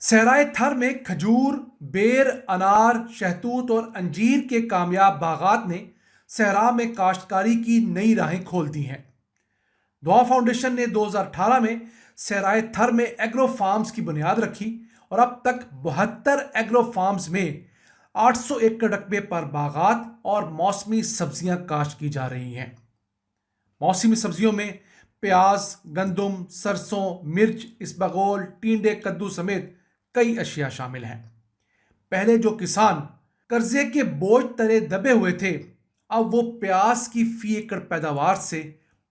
सहराए थर में खजूर, बेर, अनार, शहतूत और अंजीर के कामयाब बागात ने सहरा में काश्तकारी की नई राहें खोल दी हैं। दुआ फाउंडेशन ने 2018 में सहराए थर में एग्रो फार्म्स की बुनियाद रखी और अब तक 72 एग्रो फार्म्स में 800 एकड़ रकबे पर बागात और मौसमी सब्जियां काश्त की जा रही हैं। मौसमी सब्जियों में प्याज, गंदम, सरसों, मिर्च, इसबगोल, टींडे, कद्दू समेत कई अशिया शामिल हैं। पहले जो किसान कर्जे के बोझ तले दबे हुए थे, अब वो प्याज की फी एकड़ पैदावार से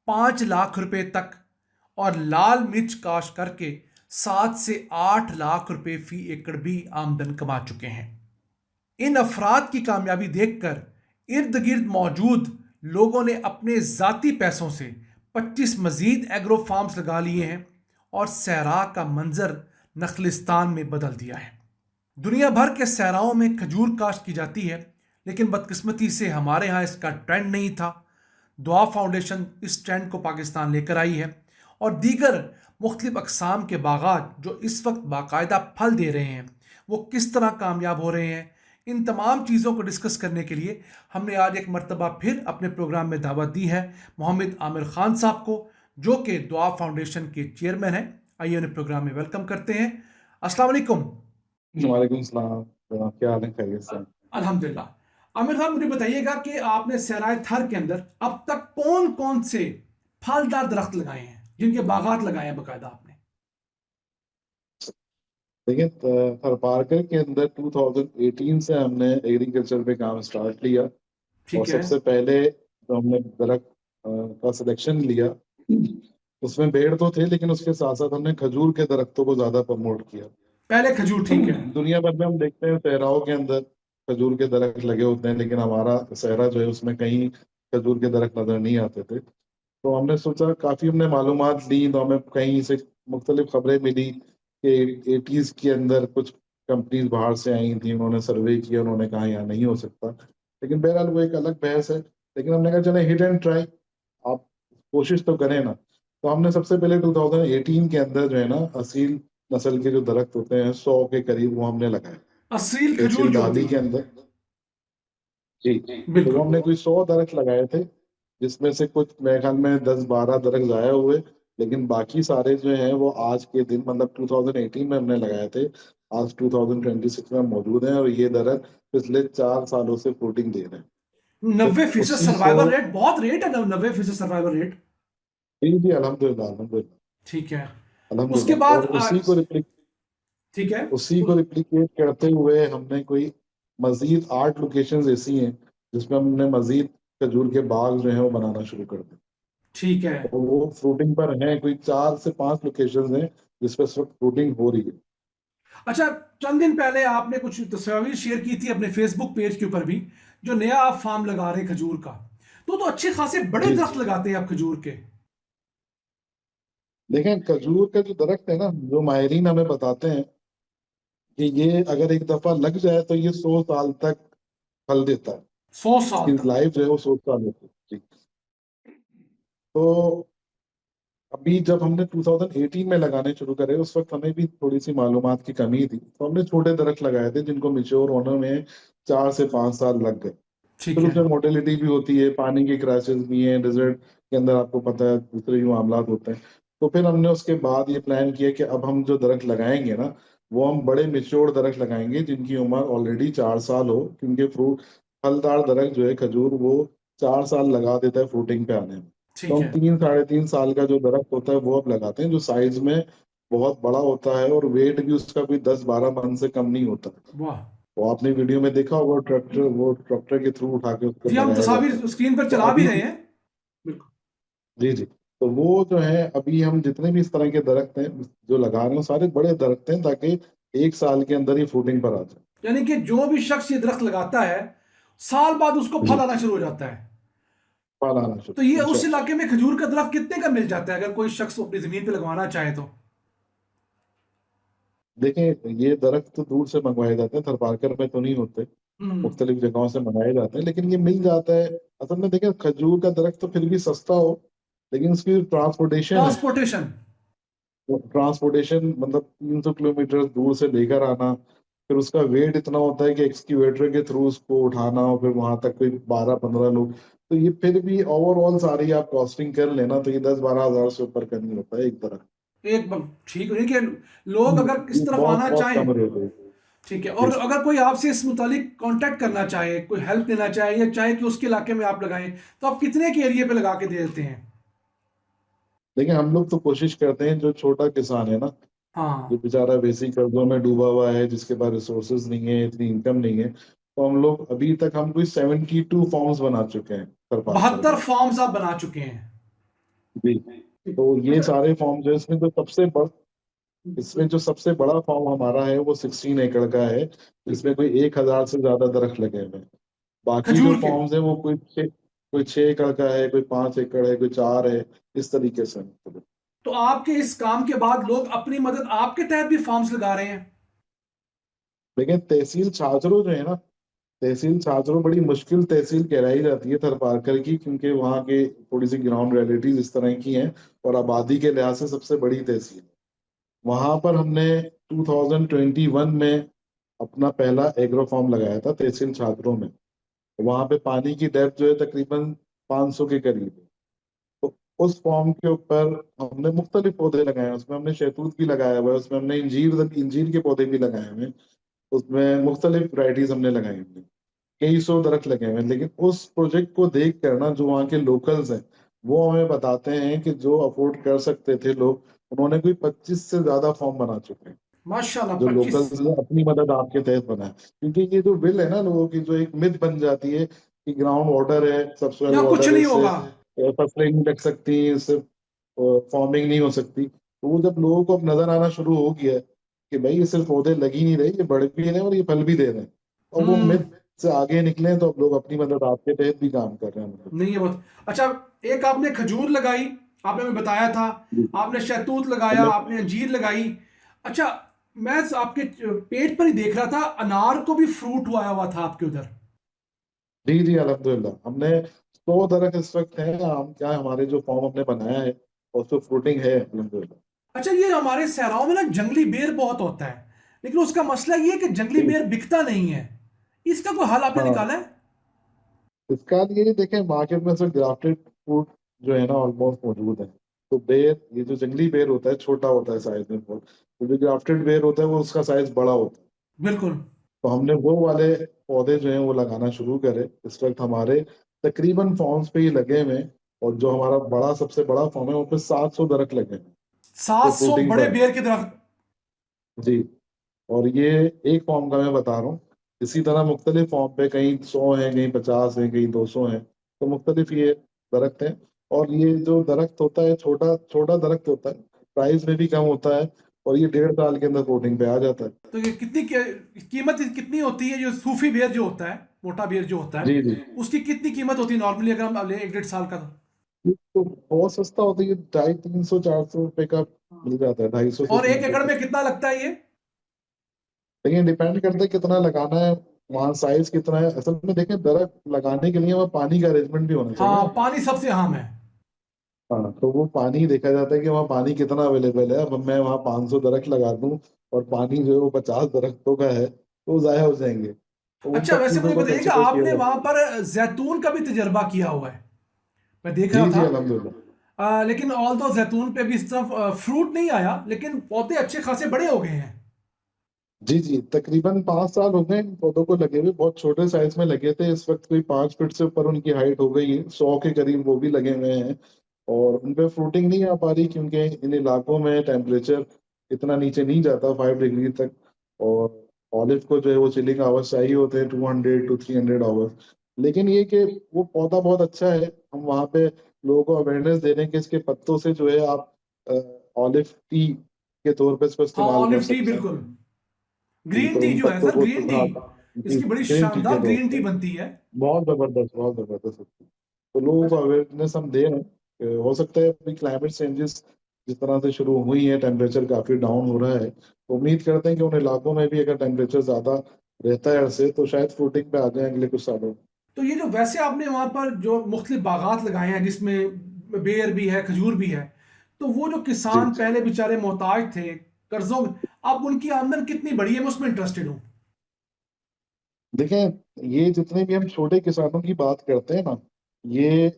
5 लाख रुपए तक और लाल मिर्च काश्त करके 7 से 8 लाख रुपए फी एकड़ भी आमदन कमा चुके हैं। इन अफराद की कामयाबी देखकर इर्द गिर्द मौजूद लोगों ने अपने ज़ाती पैसों से 25 मजीद एग्रो फार्म्स लगा लिए हैं और सहरा का मंजर नखलिस्तान में बदल दिया है। दुनिया भर के सहराओं में खजूर काश्त की जाती है, लेकिन बदकिस्मती से हमारे यहाँ इसका ट्रेंड नहीं था। दुआ फाउंडेशन इस ट्रेंड को पाकिस्तान लेकर आई है और दीगर मुख्तलिफ अकसाम के बागात जो इस वक्त बाकायदा फल दे रहे हैं वो किस तरह कामयाब हो रहे हैं। इन तमाम चीज़ों को डिस्कस करने के लिए हमने आज एक मरतबा फिर अपने प्रोग्राम में दावत दी है मोहम्मद आमिर खान साहब को, जो कि दुआ फाउंडेशन के चेयरमैन हैं। आइए उन्हें प्रोग्राम में वेलकम करते हैं। अस्सलाम वालेकुम। वालेकुम सलाम। तो क्या हाल है, खैरियत से? अल्हम्दुलिल्लाह। आमिर साहब, मुझे बताइएगा कि आपने सहराए थर के अंदर अब तक कौन कौन से फलदार दरख्त लगाए हैं, जिनके बागात लगाए हैं बाकायदा आपने? देखिए, थरपारकर के अंदर 2018 से हमने एग्रीकल्चर पे काम स्टार्ट किया। और ठीक है। सबसे पहले जो हमने दरख्त का सिलेक्शन लिया, उसमें पेड़ तो थे, लेकिन उसके साथ साथ हमने खजूर के दरख्तों को ज्यादा प्रमोट किया। पहले खजूर, ठीक है। दुनिया भर में हम देखते हैं सहराओं के अंदर खजूर के दरख्त लगे होते हैं, लेकिन हमारा सहरा जो है उसमें कहीं खजूर के दरख्त नजर नहीं आते थे। तो हमने सोचा, काफी हमने मालूमात ली, तो हमें कहीं से मुख्तलिफ खबरें मिली कि 80s के अंदर कुछ कंपनीज बाहर से आई थी, उन्होंने सर्वे किया, उन्होंने कहा यहाँ नहीं हो सकता। लेकिन बहरहाल वो एक अलग बहस है। लेकिन हमने कहा चले हिट एंड ट्राई, आप कोशिश तो करें ना। तो हमने सबसे पहले 2018 के अंदर जो है ना, असील नस्ल के जो दरख्त होते हैं 100 के करीब, वो हमने लगाए असील खजूर तहसील जो होती दादी के है। अंदर। जी। तो वो बिल्कुल। हमने कोई 100 दरख्त लगाए थे, जिसमें से कुछ मेरे ख्याल में 10-12 दरख्त जाया हुए। लेकिन बाकी सारे जो हैं वो आज के दिन, मतलब 2018 में हमने लगाए थे, आज 2026 में मौजूद हैं, और ये दरख्त पिछले 4 सालों से फ्रूटिंग दे रहे हैं। तो 90% उसी को, सर्वाइवल रेट, बहुत रेट है ना, 90% सर्वाइवल रेट। जी जी, अल्हम्दुलिल्लाह अल्हम्दुलिल्लाह ठीक है। उसके अल्हम्दुलिल्लाह। बाद और ठीक है। उसी को रिप्लिकेट करते हुए हमने कोई मजीद 8 लोकेशंस ऐसी हैं जिसमें हमने मजीद खजूर के बाग जो है वो बनाना शुरू कर दिए। ठीक है। और वो फ्रूटिंग पर हैं, कोई 4 से 5 लोकेशंस हैं जिसपे इस वक्त फ्रूटिंग हो रही है। अच्छा, चंद दिन पहले आपने कुछ तस्वीर शेयर की थी अपने फेसबुक पेज के ऊपर भी, जो नया आप फार्म लगा रहे हैं खजूर का। तो अच्छे खासे बड़े जी दरख्त जी। लगाते हैं आप खजूर के। देखें, खजूर का जो दरख्त है ना, जो माहिरीन हमें बताते हैं कि ये अगर एक दफा लग जाए तो ये 100 साल तक फल देता है। 100 साल इसकी तक। लाइफ जो है वो 100 साल होती है। जी। तो अभी जब हमने 2018 में लगाने शुरू करे, उस वक्त हमें भी थोड़ी सी मालूमात की कमी थी, तो हमने छोटे दरख्त लगाए थे जिनको मिच्योर होने में 4 से 5 साल लग गए। ठीक फिर है। उसमें मोर्टेलिटी भी होती है, पानी की क्राइसिस भी है, डिजर्ट के अंदर आपको पता है दूसरे भी मामला होते हैं। तो फिर हमने उसके बाद ये प्लान किया कि अब हम जो दरख्त लगाएंगे ना, वो हम बड़े मिच्योर दरख्त लगाएंगे जिनकी उम्र ऑलरेडी 4 साल हो, क्योंकि फ्रूट, फलदार दरख्त जो है खजूर, वो 4 साल लगा देता है फ्रूटिंग पे आने में। तो ठीक हम है। 3-3.5 साल का जो दरख्त होता है वो अब लगाते हैं, जो साइज में बहुत बड़ा होता है और वेट भी उसका भी 10-12 मन से कम नहीं होता। वाह। वो आपने वीडियो में देखा होगा, ट्रैक्टर के थ्रू उठा के उसको जी, हम लगाया जाता है। तस्वीर स्क्रीन पर तो चला भी अभी, रहे हैं। बिल्कुल। जी जी, तो वो जो है, अभी हम जितने भी इस तरह के दरख्त हैं जो लगा रहे हैं, सारे बड़े दरख्त हैं, ताकि 1 साल के अंदर ही फ्रूटिंग पर आ जाए। यानी कि जो भी शख्स ये दरख्त लगाता है, साल बाद उसको फल जी, आना शुरू हो जाता है। फल आना शुरू तो ये उस इंशाल्लाह। इलाके में खजूर का दरख्त कितने का मिल जाता है, अगर कोई शख्स अपनी जमीन पे लगवाना चाहे तो? देखें, ये दरख्त तो दूर से मंगवाए जाते हैं, थरपारकर में तो नहीं होते, हम्म। मुख्तलिफ जगहों से मंगाए जाते हैं, लेकिन ये मिल जाता है। असल में देखें, खजूर का दरख्त तो फिर भी सस्ता हो, लेकिन उसकी ट्रांसपोर्टेशन है, ट्रांसपोर्टेशन। ट्रांसपोर्टेशन मतलब 300 किलोमीटर दूर से लेकर आना, फिर उसका वेट इतना होता है कि एक्सक्यूवेटर के थ्रू उसको उठाना, और फिर वहां तक कोई 12-15 लोग, तो ये फिर भी ओवरऑल सारी आप कॉस्टिंग कर लेना तो ये 10-12 हजार से ऊपर का नहीं होता है एक तरह। एक ठीक है कि लोग अगर इस ये तरफ बहुत आना बहुत चाहें। कम रेट है। ठीक है, जी। और अगर कोई आपसे इस मुतालिक कांटेक्ट करना चाहे, कोई हेल्प लेना चाहे, या चाहे कि उसके इलाके में आप लगाएं, तो आप कितने के एरिया पे लगा के दे देते हैं? देखिए हम लोग तो कोशिश करते हैं, जो छोटा किसान है ना, जो हाँ। बेचारा बेसिक कर्जों में डूबा हुआ है, जिसके पास रिसोर्सेज नहीं है, इतनी इनकम नहीं है, तो हम लोग अभी तक हम कोई 72 फॉर्म्स बना चुके हैं सरपाल 72 करके। फॉर्म्स आप बना चुके हैं? जी। तो ये सारे फॉर्म जो इसमें जो सबसे बड़ा फॉर्म हमारा है वो 16 एकड़ का है, जिसमें कोई 1 हजार से ज्यादा दरख्त लगे हुए हैं। बाकी जो खजूर के? फॉर्म्स है वो कोई 6 एकड़ का है, कोई 5 एकड़ है, कोई 4 है, इस तरीके से। तो आपके इस काम के बाद लोग अपनी मदद आपके तहत भी फॉर्म्स लगा रहे हैं? लेकिन तहसील छाछरो जो है ना, तहसील छाछरो बड़ी मुश्किल तहसील कहलाई जाती है थरपारकर की, क्योंकि वहाँ के थोड़ी सी ग्राउंड रियलिटीज इस तरह की हैं, और आबादी के लिहाज से सबसे बड़ी तहसील है। वहां पर हमने 2021 में अपना पहला एग्रो फार्म लगाया था तहसील छात्रों में। वहां पे पानी की डेप्थ जो है तकरीबन 500 के करीब है। तो उस फॉर्म के ऊपर हमने मुख्तलिफ पौधे लगाए हैं, उसमें हमने शहतूत भी लगाया हुआ है, उसमें हमने इंजीर इंजीर के पौधे भी लगाए हुए हैं, उसमें मुख्तलिफ वैरायटीज हमने लगाई हुई हैं, कई सौ दरख्त लगे हुए हैं। लेकिन उस प्रोजेक्ट को देख कर ना, जो वहाँ के लोकल्स हैं वो हमें बताते हैं कि जो अफोर्ड कर सकते थे लोग, उन्होंने कोई 25 से ज्यादा फॉर्म बना चुके हैं। माशाल्लाह, जो 25? लोकल्स ने अपनी मदद आपके तहत बनाए, क्योंकि ये जो विल है ना लोगों की, जो एक मिथ बन जाती है कि ग्राउंड वाटर है, सबसॉइल या कुछ वाटर है, नहीं इससे होगा? फसलें नहीं लग सकती, इससे फार्मिंग नहीं हो सकती। तो वो जब लोगों को अब नजर आना शुरू हो गया है कि भाई ये सिर्फ पौधे लग ही नहीं रहे, ये बढ़ भी रहे हैं और ये फल भी दे रहे हैं, और वो हम्म। मिथ से आगे निकले, तो अब लोग अपनी मदद आपके तहत भी काम कर रहे हैं मतलब। नहीं, ये बहुत अच्छा। एक आपने खजूर लगाई, आपने हमें बताया था। जी। आपने शहतूत लगाया, हमने आपने अंजीर लगाई। अच्छा, मैं आपके पेज पर ही देख रहा था, अनार को भी फ्रूट हुआ था आपके उधर। जी जी अल्हम्दुलिल्लाह, हमने 100 दरख्त इस वक्त हैं आम क्या, हमारे जो फॉर्म हमने बनाया है, और उसमें फ्रूटिंग है अल्हम्दुलिल्लाह। अच्छा, ये हमारे सहराओं में ना जंगली बेर बहुत होता है, लेकिन उसका मसला ये है कि जंगली बेर बिकता नहीं है। इसका कोई हल आपने हाँ, निकाला है? इसका लिए देखें, मार्केट में सिर्फ ग्राफ्टेड फ्रूट जो है ना ऑलमोस्ट मौजूद है। तो बेर, ये जो जंगली बेर होता है छोटा होता है साइज में बहुत, तो जो ग्राफ्टेड बेर होता है वो उसका साइज बड़ा होता है। बिल्कुल। तो हमने वो वाले पौधे जो हैं वो लगाना शुरू करे। इस वक्त हमारे तकरीबन फॉर्म्स पे ही लगे हुए हैं, और जो हमारा बड़ा सबसे बड़ा फॉर्म है, वो पे 700 दरख्त लगे हैं, जो 700 फ्रूटिंग बड़े पर है। बेर के दरख्त? जी। और ये एक फॉर्म का मैं बता रहा हूँ, इसी तरह मुख्तलिफ फॉर्म पे कहीं 100 हैं, कहीं 50 हैं, कहीं 200 हैं, तो मुख्तलिफ ये दरख्त हैं। और ये जो दरख्त होता है, छोटा छोटा दरख्त होता है, प्राइस में भी कम होता है, और ये 1.5 साल के अंदर कोटिंग पे आ जाता है। तो ये कीमत कितनी होती है? जो सूफी बेर जो होता है, मोटा बेर जो होता जी जी। है, उसकी कितनी कीमत होती है नॉर्मली, अगर हम ले 1-1.5 साल का? ये तो बहुत सस्ता होता है, ये 250-300-400 रुपए का मिल जाता है, 250 से और एक 300 एकड़ तक। में कितना लगता है ये? लेकिन डिपेंड करता है कितना लगाना है, वहाँ साइज कितना है। असल में देखें, दरख्त लगाने के लिए वहाँ पानी का अरेंजमेंट भी होना चाहिए हाँ, ना। पानी सबसे अहम है। हाँ, तो वो पानी देखा जाता है कि वहाँ पानी कितना अवेलेबल है। अब मैं वहाँ 500 दरख्त लगा दूं और पानी जो है वो 50 दरख्तों का है, तो वो जाया हो जाएंगे। तो उन अच्छा, सब वैसे चीजों मुझे को बताइएगा, कंसिडर किया आपने जाता वहां है। पर जैतून का भी तजर्बा किया हुआ है, मैं देख रहा जी जी था। अल्हम्दुलिल्लाह। लेकिन ऑल दो जैतून पे भी इस तरफ फ्रूट नहीं आया, लेकिन पौधे अच्छे खासे बड़े हो गए हैं। जी जी, तकरीबन 5 साल हो गए इन पौधों को लगे हुए, बहुत छोटे साइज में लगे थे, इस वक्त कोई 5 फीट से ऊपर उनकी हाइट हो गई है, 100 के करीब वो भी लगे हुए हैं। और उन पे फ्रूटिंग नहीं आ पा रही, क्योंकि इन इलाकों में टेम्परेचर इतना नीचे नहीं जाता 5 डिग्री तक, और ऑलिव को जो है वो चिलिंग आवर्स चाहिए होते हैं 200 to 300 आवर्स। लेकिन ये कि वो पौधा बहुत अच्छा है, हम वहाँ पे लोगों को अवेयरनेस दे रहे हैं कि इसके पत्तों से जो है आप ऑलिव टी के तौर पे इसको हाँ, इस्तेमाल कर ऑलिव टी, सकते हैं। बिल्कुल। जी, ग्रीन तो टी उन जो है पत्तों सर, को ग्रीन टी, सुखा, जी, इसकी बड़ी ग्रीन टी के शानदार तौर ग्रीन टी पे बनती है। बहुत जबरदस्त, बहुत जबरदस्त होती है। तो लोगों को अवेयरनेस हम दे रहे हैं कि हो सकता है अभी क्लाइमेट चेंजेस जिस तरह से शुरू हुई है, टेम्परेचर काफी डाउन हो रहा है, तो उम्मीद करते हैं कि उन इलाकों में भी अगर टेम्परेचर ज्यादा रहता है अरसे, तो शायद फ्रूटिंग पे आ जाए अगले कुछ सालों में। तो ये जो वैसे आपने वहां पर जो मुख्तलिफ बागात लगाए हैं, जिसमें बेर भी है, खजूर भी है, तो वो जो जी किसान जी। पहले बेचारे मोहताज थे कर्जों में, अब उनकी आमदन कितनी बढ़ी है, मैं उसमें इंटरेस्टेड हूँ। देखें, ये जितने भी हम छोटे किसानों की बात करते हैं ना, ये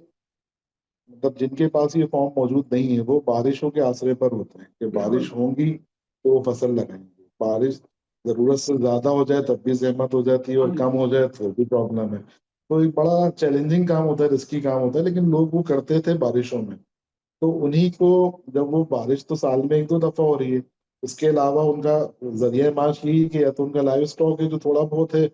मतलब जिनके पास ये फॉर्म मौजूद नहीं है, वो बारिशों के आसरे पर होते हैं कि बिल्कुल। बारिश होगी तो वो फसल लगाएंगे। बारिश जरूरत से ज्यादा हो जाए तब भी जहमत हो जाती है, हाँ और जी। कम हो जाए तो भी प्रॉब्लम है। तो एक बड़ा चैलेंजिंग काम होता है, रिस्की काम होता है, लेकिन लोग वो करते थे बारिशों में। तो उन्हीं को, जब वो बारिश तो साल में एक दो दफा हो रही है, इसके अलावा उनका जरिया माश यही है कि या तो उनका लाइव स्टॉक है जो थोड़ा बहुत है,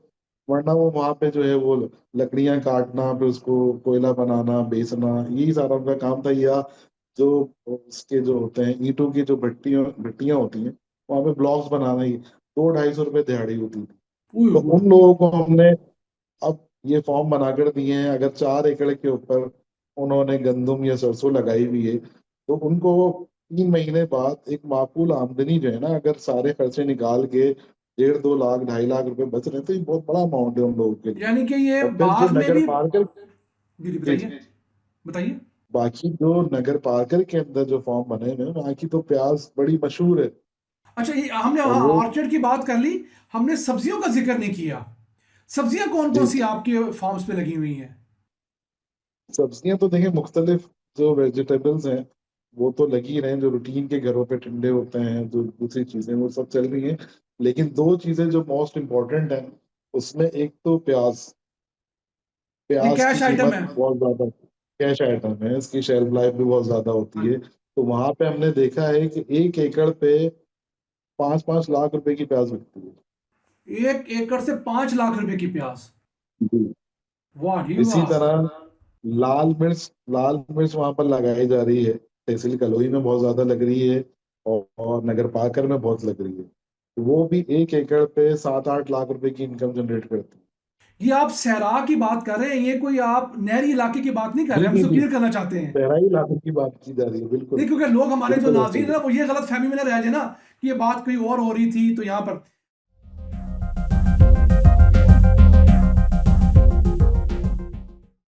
वरना वो वहां पे जो है वो लकड़ियां काटना, फिर उसको कोयला बनाना, बेचना, यही सारा उनका काम था। या जो उसके जो होते हैं ईंटों की जो भट्टियां भट्टियां होती हैं, वहां पे ब्लॉक्स बनाना, ही 200-250 रुपए दिहाड़ी होती थी। ओए तो ओए। उन लोगों को हमने अब ये फॉर्म बनाकर दिए हैं। अगर 4 एकड़ के ऊपर उन्होंने गंदम या सरसों लगाई हुई है, तो उनको 3 महीने बाद एक माकूल आमदनी जो है ना, अगर सारे खर्चे निकाल के 1.5-2 लाख 2.5 लाख रुपए बच रहे हैं, तो ये बहुत बड़ा अमाउंट है उन लोगों के लिए। यानी कि ये और फिर जो बाग में नगर भी। पालिका, जी जी, जी जी, बताइए बताइए। बाकी जो नगर पालिका के अंदर जो फॉर्म बने हुए हैं, वहाँ की तो प्याज बड़ी मशहूर है। अच्छा, ये हमने और हाँ वो, ऑर्चर्ड की बात कर ली, हमने सब्जियों का जिक्र नहीं किया। सब्जियां कौन कौन जी सी जी, आपके फार्म्स पे लगी हुई हैं? सब्जियां तो देखिए मुख्तलिफ जो वेजिटेबल्स हैं वो तो लगी ही रहे हैं, जो रूटीन के घरों पे टिंडे होते हैं, जो दूसरी चीजें वो सब चल रही हैं। लेकिन दो चीजें जो मोस्ट इम्पोर्टेंट हैं, उसमें एक तो प्याज। ये प्याज की कैश आइटम कीमत है। बहुत ज्यादा, कैश आइटम है, इसकी शेल्फ लाइफ भी बहुत ज्यादा होती है। तो वहां पे हमने देखा है कि 1 एकड़ पे 5-5 लाख रुपए की प्याज बिकती है। 1 एकड़ से 5 लाख रुपए की प्याज? जी। वाह जी इसी वाह। तरह लाल मिर्च वहां पर लगाई जा रही है। तहसील कलोई में बहुत ज्यादा लग रही है, और नगर पाकर में बहुत लग रही है। वो भी 1 एकड़ पे 7-8 लाख रुपए की इनकम जनरेट करती है। ये आप सहरा की बात कर रहे हैं, ये कोई आप नहरी इलाके की बात नहीं कर जी रहे, हम जी इसको जी, क्लियर करना चाहते हैं। गहराई इलाके की बात की जा रही है, बिल्कुल। नहीं, क्योंकि लोग हमारे जो बिल्कुल नाज़रीन वैसे है ना, ही। वो ये गलत फहमी में ना रह जाए ना कि ये बात कोई और हो रही थी तो यहाँ पर।